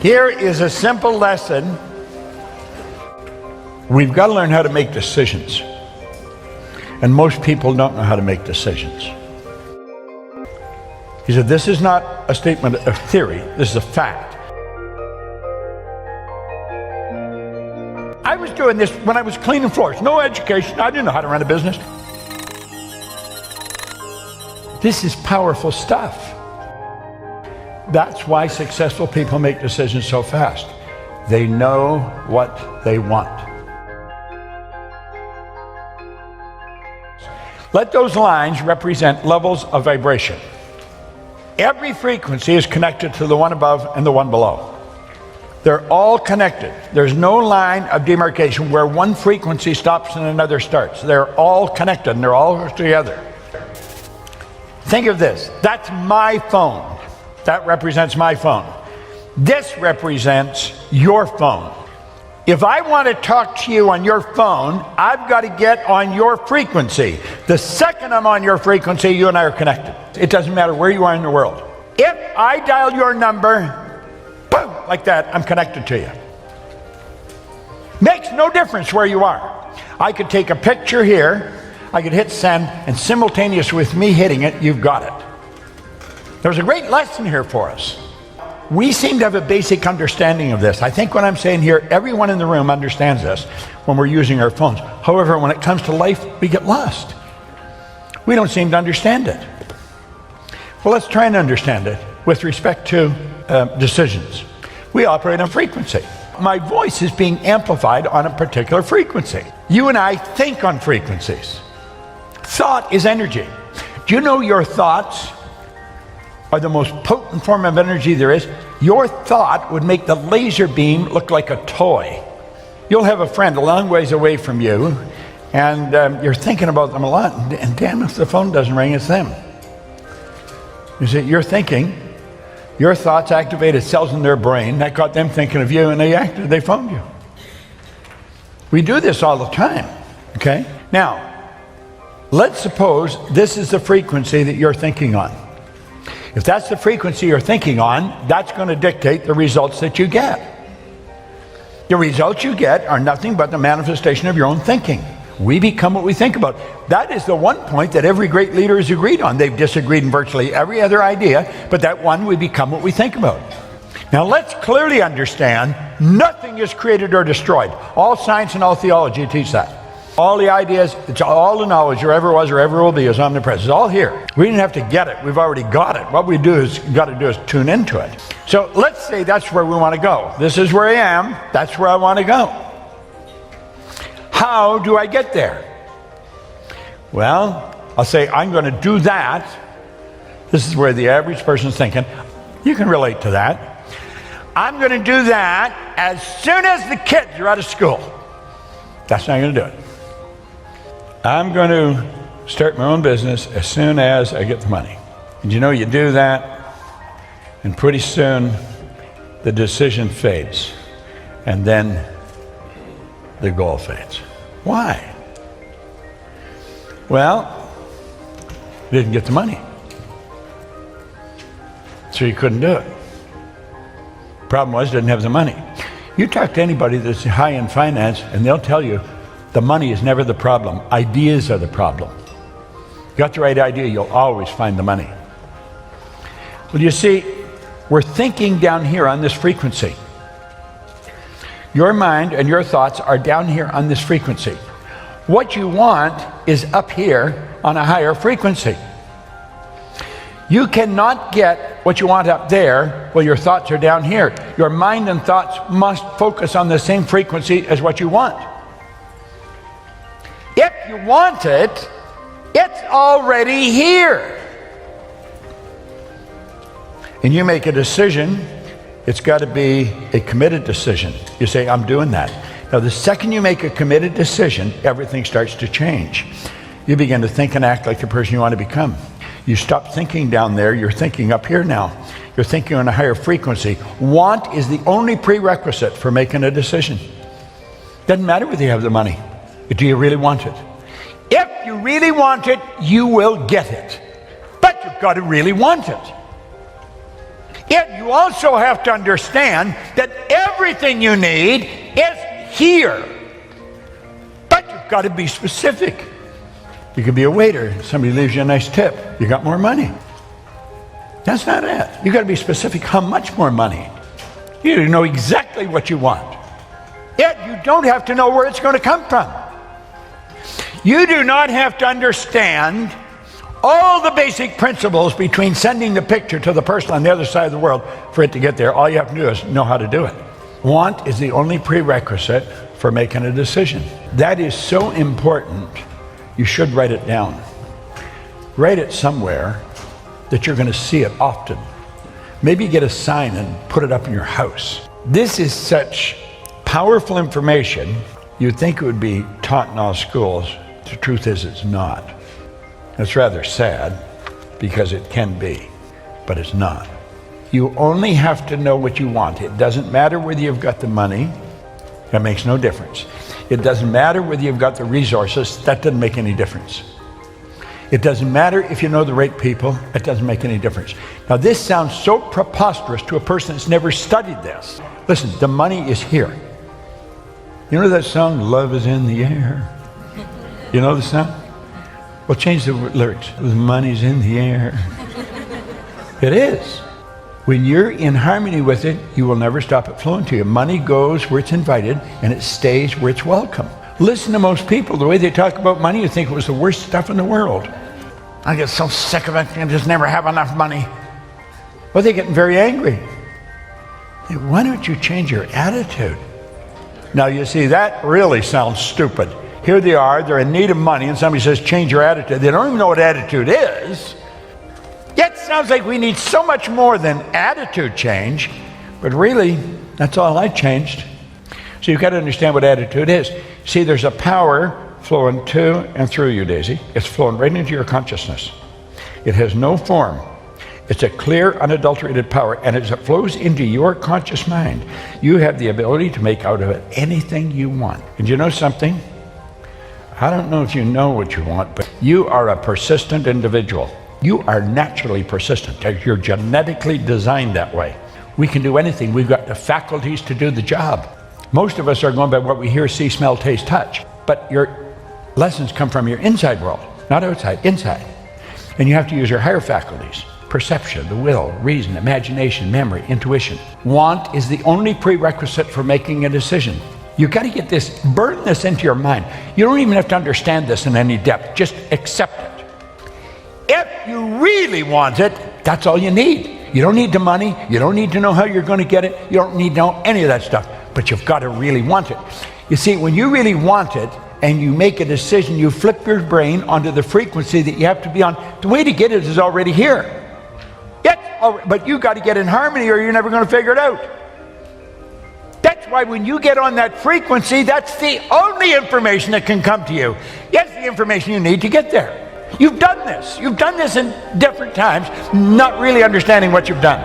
Here is a simple lesson. We've got to learn how to make decisions. And most people don't know how to make decisions. He said, this is not a statement of theory, this is a fact. I was doing this when I was cleaning floors. No education, I didn't know how to run a business. This is powerful stuff. That's why successful people make decisions so fast. They know what they want. Let those lines represent levels of vibration. Every frequency is connected to the one above and the one below. They're all connected. There's no line of demarcation where one frequency stops and another starts. They're all connected and they're all together. Think of this. That's my phone. That represents my phone. This represents your phone. If I want to talk to you on your phone, I've got to get on your frequency. The second I'm on your frequency, you and I are connected. It doesn't matter where you are in the world. If I dial your number, boom, like that, I'm connected to you. Makes no difference where you are. I could take a picture here, I could hit send, and simultaneous with me hitting it, you've got it. There's a great lesson here for us. We seem to have a basic understanding of this. I think what I'm saying here, everyone in the room understands this when we're using our phones. However, when it comes to life, we get lost. We don't seem to understand it. Well, let's try and understand it with respect to decisions. We operate on frequency. My voice is being amplified on a particular frequency. You and I think on frequencies. Thought is energy. Do you know your thoughts are the most potent form of energy there is? Your thought would make the laser beam look like a toy. You'll have a friend a long ways away from you, and you're thinking about them a lot, and damn if the phone doesn't ring, it's them. You see, you're thinking, your thoughts activated cells in their brain, that got them thinking of you, and they phoned you. We do this all the time, okay? Now, let's suppose this is the frequency that you're thinking on. If that's the frequency you're thinking on, that's going to dictate the results that you get. The results you get are nothing but the manifestation of your own thinking. We become what we think about. That is the one point that every great leader has agreed on. They've disagreed in virtually every other idea, but that one, we become what we think about. Now let's clearly understand, nothing is created or destroyed. All science and all theology teach that. All the ideas, it's all the knowledge there ever was or ever will be is omnipresent. It's all here. We didn't have to get it. We've already got it. What we got to do is tune into it. So let's say that's where we want to go. This is where I am. That's where I want to go. How do I get there? Well, I'll say I'm going to do that. This is where the average person's thinking. You can relate to that. I'm going to do that as soon as the kids are out of school. That's not going to do it. I'm going to start my own business as soon as I get the money. And you know, you do that, and pretty soon the decision fades, and then the goal fades. Why? Well, you didn't get the money, so you couldn't do it. Problem was, didn't have the money. You talk to anybody that's high in finance, and they'll tell you the money is never the problem. Ideas are the problem. You got the right idea, you'll always find the money. Well, you see, we're thinking down here on this frequency. Your mind and your thoughts are down here on this frequency. What you want is up here on a higher frequency. You cannot get what you want up there while your thoughts are down here. Your mind and thoughts must focus on the same frequency as what you want. If you want it, it's already here. And you make a decision, it's got to be a committed decision. You say, I'm doing that. Now, the second you make a committed decision, everything starts to change. You begin to think and act like the person you want to become. You stop thinking down there, you're thinking up here now. You're thinking on a higher frequency. Want is the only prerequisite for making a decision. Doesn't matter whether you have the money. Do you really want it? If you really want it, you will get it. But you've got to really want it. Yet you also have to understand that everything you need is here. But you've got to be specific. You could be a waiter. Somebody leaves you a nice tip. You got more money. That's not it. You've got to be specific how much more money. You need to know exactly what you want. Yet you don't have to know where it's going to come from. You do not have to understand all the basic principles between sending the picture to the person on the other side of the world for it to get there. All you have to do is know how to do it. Want is the only prerequisite for making a decision. That is so important, you should write it down. Write it somewhere that you're going to see it often. Maybe get a sign and put it up in your house. This is such powerful information, you'd think it would be taught in all schools. The truth is it's not. It's rather sad because it can be, but it's not. You only have to know what you want. It doesn't matter whether you've got the money. That makes no difference. It doesn't matter whether you've got the resources. That doesn't make any difference. It doesn't matter if you know the right people. It doesn't make any difference. Now this sounds so preposterous to a person that's never studied this. Listen, the money is here. You know that song, Love is in the Air? You know the song? Well, change the lyrics. The money's in the air. It is. When you're in harmony with it, you will never stop it flowing to you. Money goes where it's invited, and it stays where it's welcome. Listen to most people. The way they talk about money, you think it was the worst stuff in the world. I get so sick of it. I just never have enough money. Well, they're getting very angry. Hey, why don't you change your attitude? Now, you see, that really sounds stupid. Here they are, they're in need of money, and somebody says, change your attitude. They don't even know what attitude is. Yet it sounds like we need so much more than attitude change, but really, that's all I changed. So you've got to understand what attitude is. See, there's a power flowing to and through you, Daisy. It's flowing right into your consciousness. It has no form. It's a clear, unadulterated power, and as it flows into your conscious mind, you have the ability to make out of it anything you want. And you know something? I don't know if you know what you want, but you are a persistent individual. You are naturally persistent. You're genetically designed that way. We can do anything. We've got the faculties to do the job. Most of us are going by what we hear, see, smell, taste, touch. But your lessons come from your inside world, not outside, inside. And you have to use your higher faculties. Perception, the will, reason, imagination, memory, intuition. Want is the only prerequisite for making a decision. You've got to get this, burn this into your mind. You don't even have to understand this in any depth. Just accept it. If you really want it, that's all you need. You don't need the money. You don't need to know how you're going to get it. You don't need to know any of that stuff. But you've got to really want it. You see, when you really want it and you make a decision, you flip your brain onto the frequency that you have to be on. The way to get it is already here. But you've got to get in harmony or you're never going to figure it out. That's why when you get on that frequency, that's the only information that can come to you. Yes, the information you need to get there. You've done this. You've done this in different times, not really understanding what you've done.